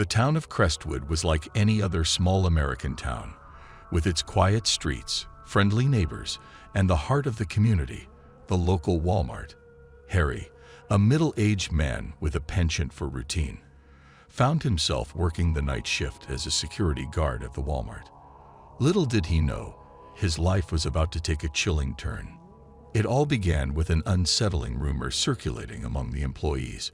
The town of Crestwood was like any other small American town, with its quiet streets, friendly neighbors, and the heart of the community, the local Walmart. Harry, a middle-aged man with a penchant for routine, found himself working the night shift as a security guard at the Walmart. Little did he know, his life was about to take a chilling turn. It all began with an unsettling rumor circulating among the employees.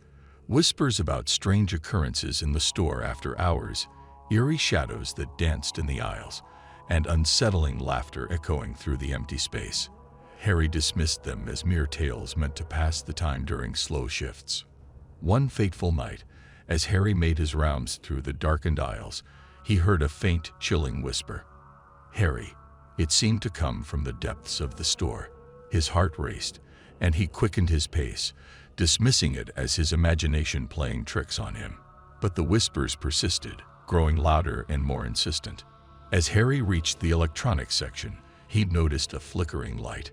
Whispers about strange occurrences in the store after hours, eerie shadows that danced in the aisles, and unsettling laughter echoing through the empty space. Harry dismissed them as mere tales meant to pass the time during slow shifts. One fateful night, as Harry made his rounds through the darkened aisles, he heard a faint, chilling whisper. Harry. It seemed to come from the depths of the store. His heart raced, and he quickened his pace, dismissing it as his imagination playing tricks on him. But the whispers persisted, growing louder and more insistent. As Harry reached the electronics section, he noticed a flickering light.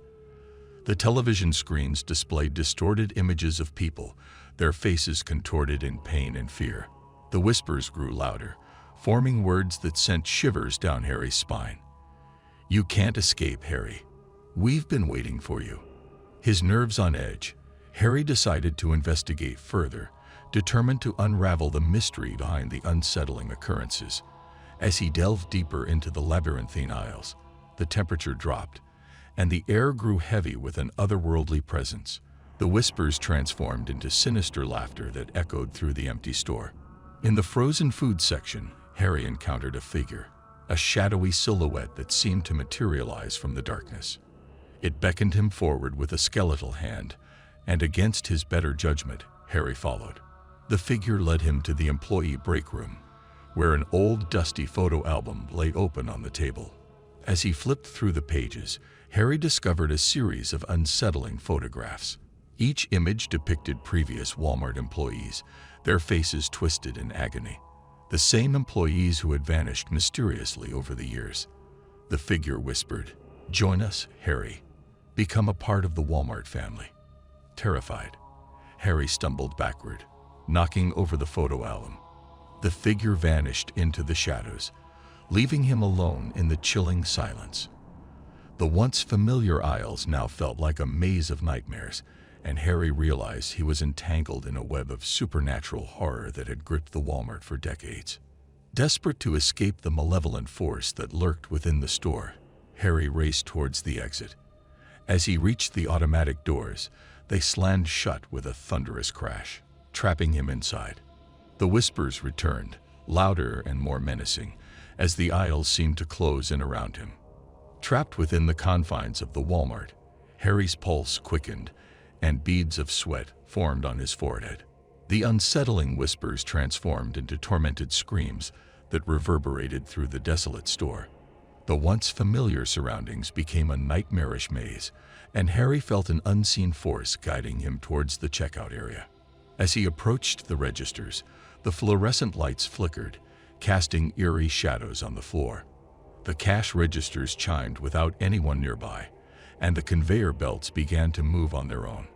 The television screens displayed distorted images of people, their faces contorted in pain and fear. The whispers grew louder, forming words that sent shivers down Harry's spine. "You can't escape, Harry. We've been waiting for you." His nerves on edge, Harry decided to investigate further, determined to unravel the mystery behind the unsettling occurrences. As he delved deeper into the labyrinthine aisles, the temperature dropped, and the air grew heavy with an otherworldly presence. The whispers transformed into sinister laughter that echoed through the empty store. In the frozen food section, Harry encountered a figure, a shadowy silhouette that seemed to materialize from the darkness. It beckoned him forward with a skeletal hand, and against his better judgment, Harry followed. The figure led him to the employee break room, where an old, dusty photo album lay open on the table. As he flipped through the pages, Harry discovered a series of unsettling photographs. Each image depicted previous Walmart employees, their faces twisted in agony. The same employees who had vanished mysteriously over the years. The figure whispered, "Join us, Harry. Become a part of the Walmart family." Terrified, Harry stumbled backward, knocking over the photo album. The figure vanished into the shadows, leaving him alone in the chilling silence. The once familiar aisles now felt like a maze of nightmares, and Harry realized he was entangled in a web of supernatural horror that had gripped the Walmart for decades. Desperate to escape the malevolent force that lurked within the store, Harry raced towards the exit. As he reached the automatic doors, they slammed shut with a thunderous crash, trapping him inside. The whispers returned, louder and more menacing, as the aisles seemed to close in around him. Trapped within the confines of the Walmart, Harry's pulse quickened, and beads of sweat formed on his forehead. The unsettling whispers transformed into tormented screams that reverberated through the desolate store. The once familiar surroundings became a nightmarish maze, and Harry felt an unseen force guiding him towards the checkout area. As he approached the registers, the fluorescent lights flickered, casting eerie shadows on the floor. The cash registers chimed without anyone nearby, and the conveyor belts began to move on their own.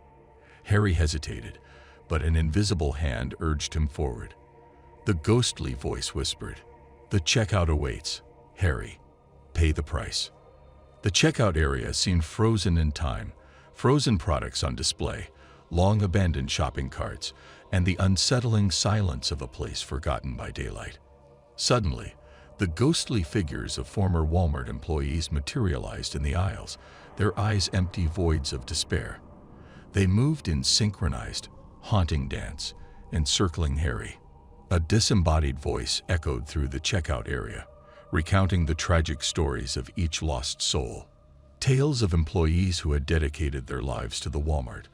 Harry hesitated, but an invisible hand urged him forward. The ghostly voice whispered, "The checkout awaits, Harry. Pay the price." The checkout area seemed frozen in time, frozen products on display, long abandoned shopping carts, and the unsettling silence of a place forgotten by daylight. Suddenly, the ghostly figures of former Walmart employees materialized in the aisles, their eyes empty voids of despair. They moved in synchronized, haunting dance, encircling Harry. A disembodied voice echoed through the checkout area, recounting the tragic stories of each lost soul. Tales of employees who had dedicated their lives to the Walmart,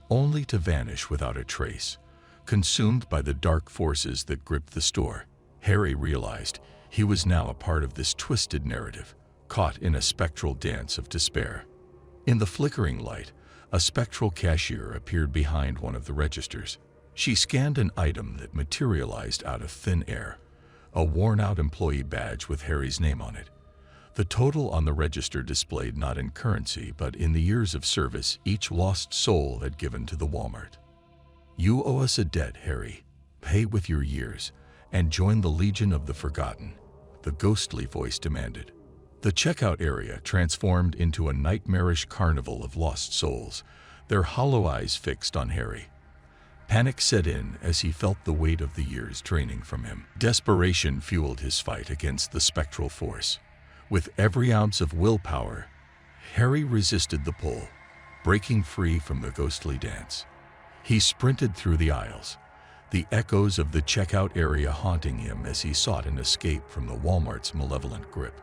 only to vanish without a trace, consumed by the dark forces that gripped the store. Harry realized he was now a part of this twisted narrative, caught in a spectral dance of despair. In the flickering light, a spectral cashier appeared behind one of the registers. She scanned an item that materialized out of thin air, a worn-out employee badge with Harry's name on it. The total on the register displayed not in currency but in the years of service each lost soul had given to the Walmart. "You owe us a debt, Harry. Pay with your years, and join the Legion of the Forgotten, the ghostly voice demanded. The checkout area transformed into a nightmarish carnival of lost souls, their hollow eyes fixed on Harry. Panic set in as he felt the weight of the years draining from him. Desperation fueled his fight against the spectral force. With every ounce of willpower, Harry resisted the pull, breaking free from the ghostly dance. He sprinted through the aisles, the echoes of the checkout area haunting him as he sought an escape from the Walmart's malevolent grip.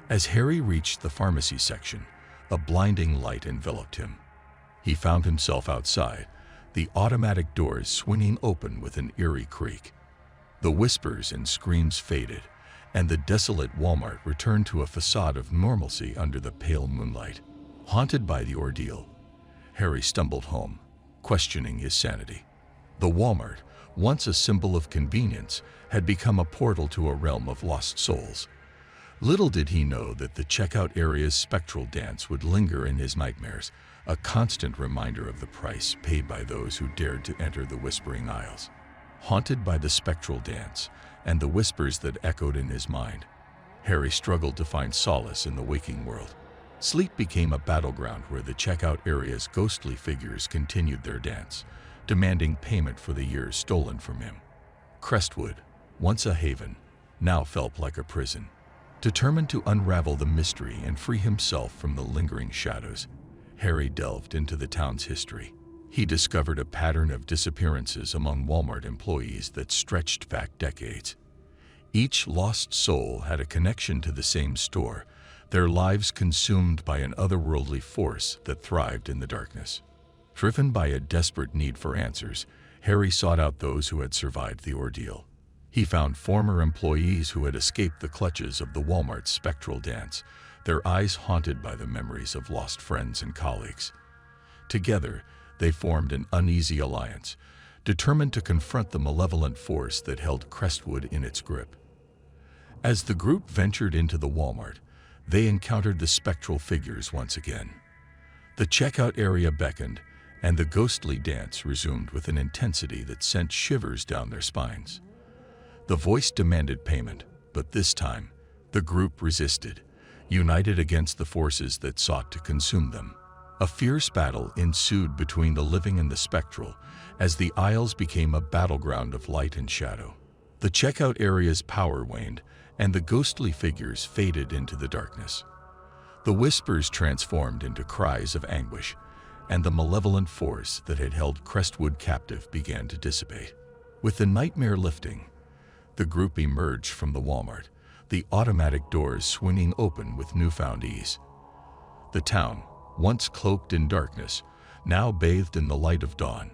As Harry reached the pharmacy section, a blinding light enveloped him. He found himself outside, the automatic doors swinging open with an eerie creak. The whispers and screams faded, and the desolate Walmart returned to a facade of normalcy under the pale moonlight. Haunted by the ordeal, Harry stumbled home, questioning his sanity. The Walmart, once a symbol of convenience, had become a portal to a realm of lost souls. Little did he know that the checkout area's spectral dance would linger in his nightmares, a constant reminder of the price paid by those who dared to enter the whispering aisles. Haunted by the spectral dance and the whispers that echoed in his mind, Harry struggled to find solace in the waking world. Sleep became a battleground where the checkout area's ghostly figures continued their dance, demanding payment for the years stolen from him. Crestwood, once a haven, now felt like a prison. Determined to unravel the mystery and free himself from the lingering shadows, Harry delved into the town's history. He discovered a pattern of disappearances among Walmart employees that stretched back decades. Each lost soul had a connection to the same store, their lives consumed by an otherworldly force that thrived in the darkness. Driven by a desperate need for answers, Harry sought out those who had survived the ordeal. He found former employees who had escaped the clutches of the Walmart's spectral dance, their eyes haunted by the memories of lost friends and colleagues. Together, they formed an uneasy alliance, determined to confront the malevolent force that held Crestwood in its grip. As the group ventured into the Walmart, they encountered the spectral figures once again. The checkout area beckoned, and the ghostly dance resumed with an intensity that sent shivers down their spines. The voice demanded payment, but this time, the group resisted, united against the forces that sought to consume them. A fierce battle ensued between the living and the spectral, as the aisles became a battleground of light and shadow. The checkout area's power waned, and the ghostly figures faded into the darkness. The whispers transformed into cries of anguish, and the malevolent force that had held Crestwood captive began to dissipate. With the nightmare lifting, the group emerged from the Walmart, the automatic doors swinging open with newfound ease. The town, once cloaked in darkness, now bathed in the light of dawn.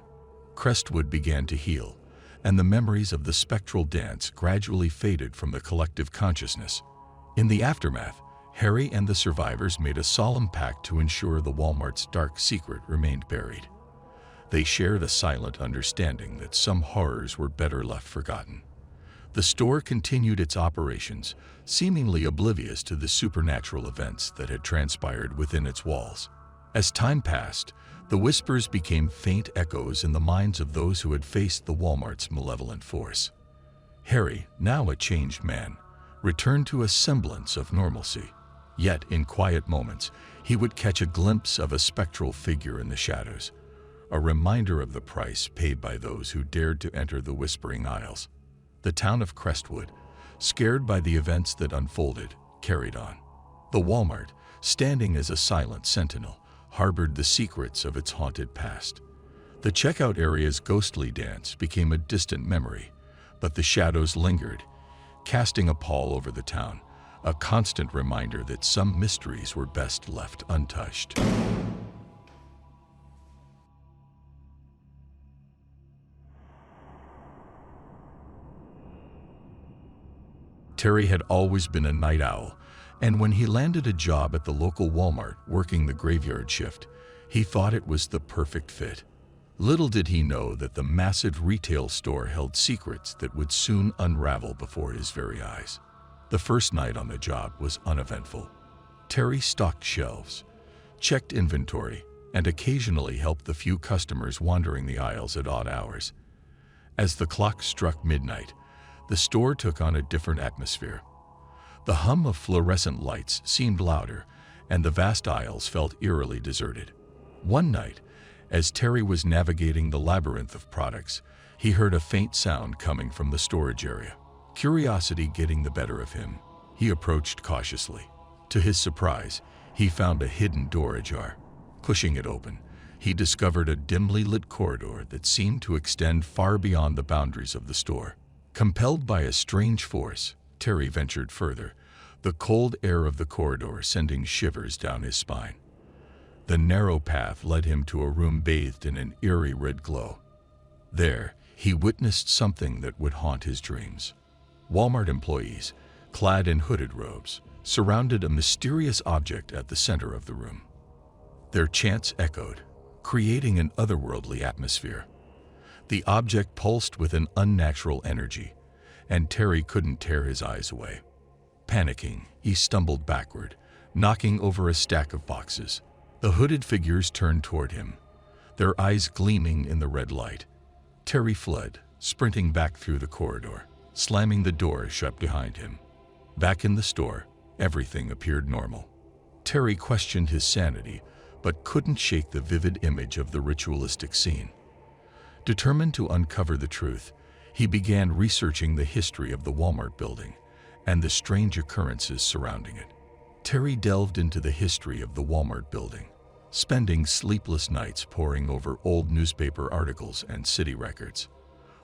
Crestwood began to heal, and the memories of the spectral dance gradually faded from the collective consciousness. In the aftermath, Harry and the survivors made a solemn pact to ensure the Walmart's dark secret remained buried. They shared a silent understanding that some horrors were better left forgotten. The store continued its operations, seemingly oblivious to the supernatural events that had transpired within its walls. As time passed, the whispers became faint echoes in the minds of those who had faced the Walmart's malevolent force. Harry, now a changed man, returned to a semblance of normalcy. Yet, in quiet moments, he would catch a glimpse of a spectral figure in the shadows, a reminder of the price paid by those who dared to enter the whispering aisles. The town of Crestwood, scared by the events that unfolded, carried on. The Walmart, standing as a silent sentinel, harbored the secrets of its haunted past. The checkout area's ghostly dance became a distant memory, but the shadows lingered, casting a pall over the town, a constant reminder that some mysteries were best left untouched. Terry had always been a night owl, and when he landed a job at the local Walmart working the graveyard shift, he thought it was the perfect fit. Little did he know that the massive retail store held secrets that would soon unravel before his very eyes. The first night on the job was uneventful. Terry stocked shelves, checked inventory, and occasionally helped the few customers wandering the aisles at odd hours. As the clock struck midnight, the store took on a different atmosphere. The hum of fluorescent lights seemed louder, and the vast aisles felt eerily deserted. One night, as Terry was navigating the labyrinth of products, he heard a faint sound coming from the storage area. Curiosity getting the better of him, he approached cautiously. To his surprise, he found a hidden door ajar. Pushing it open, he discovered a dimly lit corridor that seemed to extend far beyond the boundaries of the store. Compelled by a strange force, Terry ventured further, the cold air of the corridor sending shivers down his spine. The narrow path led him to a room bathed in an eerie red glow. There, he witnessed something that would haunt his dreams. Walmart employees, clad in hooded robes, surrounded a mysterious object at the center of the room. Their chants echoed, creating an otherworldly atmosphere. The object pulsed with an unnatural energy, and Terry couldn't tear his eyes away. Panicking, he stumbled backward, knocking over a stack of boxes. The hooded figures turned toward him, their eyes gleaming in the red light. Terry fled, sprinting back through the corridor, slamming the door shut behind him. Back in the store, everything appeared normal. Terry questioned his sanity, but couldn't shake the vivid image of the ritualistic scene. Determined to uncover the truth, he began researching the history of the Walmart building and the strange occurrences surrounding it. Terry delved into the history of the Walmart building, spending sleepless nights poring over old newspaper articles and city records.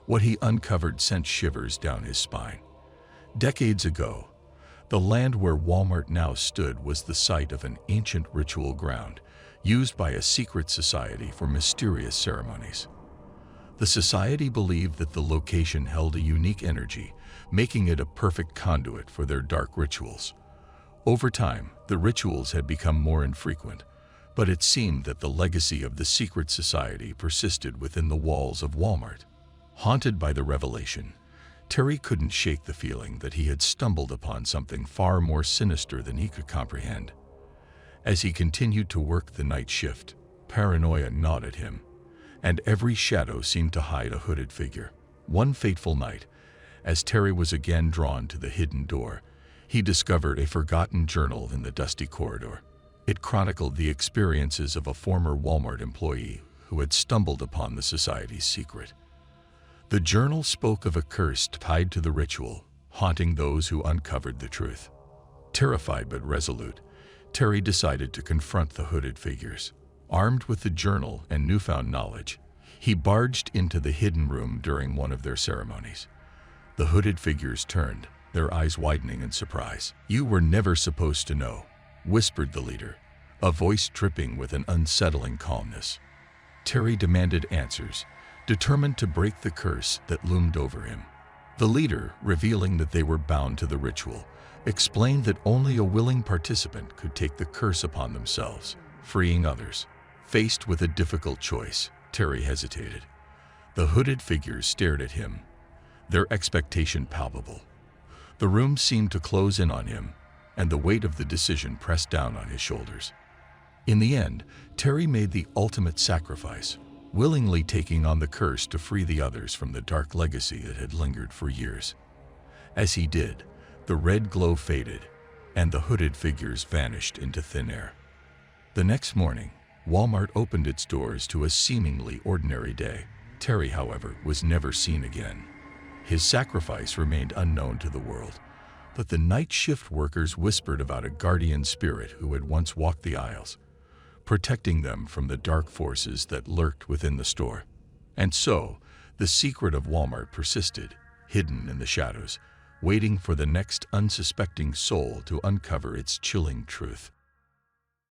What he uncovered sent shivers down his spine. Decades ago, the land where Walmart now stood was the site of an ancient ritual ground used by a secret society for mysterious ceremonies. The society believed that the location held a unique energy, making it a perfect conduit for their dark rituals. Over time, the rituals had become more infrequent, but it seemed that the legacy of the secret society persisted within the walls of Walmart. Haunted by the revelation, Terry couldn't shake the feeling that he had stumbled upon something far more sinister than he could comprehend. As he continued to work the night shift, paranoia gnawed at him, and every shadow seemed to hide a hooded figure. One fateful night, as Terry was again drawn to the hidden door, he discovered a forgotten journal in the dusty corridor. It chronicled the experiences of a former Walmart employee who had stumbled upon the society's secret. The journal spoke of a curse tied to the ritual, haunting those who uncovered the truth. Terrified but resolute, Terry decided to confront the hooded figures. Armed with the journal and newfound knowledge, he barged into the hidden room during one of their ceremonies. The hooded figures turned, their eyes widening in surprise. "You were never supposed to know," whispered the leader, a voice dripping with an unsettling calmness. Terry demanded answers, determined to break the curse that loomed over him. The leader, revealing that they were bound to the ritual, explained that only a willing participant could take the curse upon themselves, freeing others. Faced with a difficult choice, Terry hesitated. The hooded figures stared at him, their expectation palpable. The room seemed to close in on him, and the weight of the decision pressed down on his shoulders. In the end, Terry made the ultimate sacrifice, willingly taking on the curse to free the others from the dark legacy that had lingered for years. As he did, the red glow faded, and the hooded figures vanished into thin air. The next morning, Walmart opened its doors to a seemingly ordinary day. Terry, however, was never seen again. His sacrifice remained unknown to the world, but the night shift workers whispered about a guardian spirit who had once walked the aisles, protecting them from the dark forces that lurked within the store. And so, the secret of Walmart persisted, hidden in the shadows, waiting for the next unsuspecting soul to uncover its chilling truth.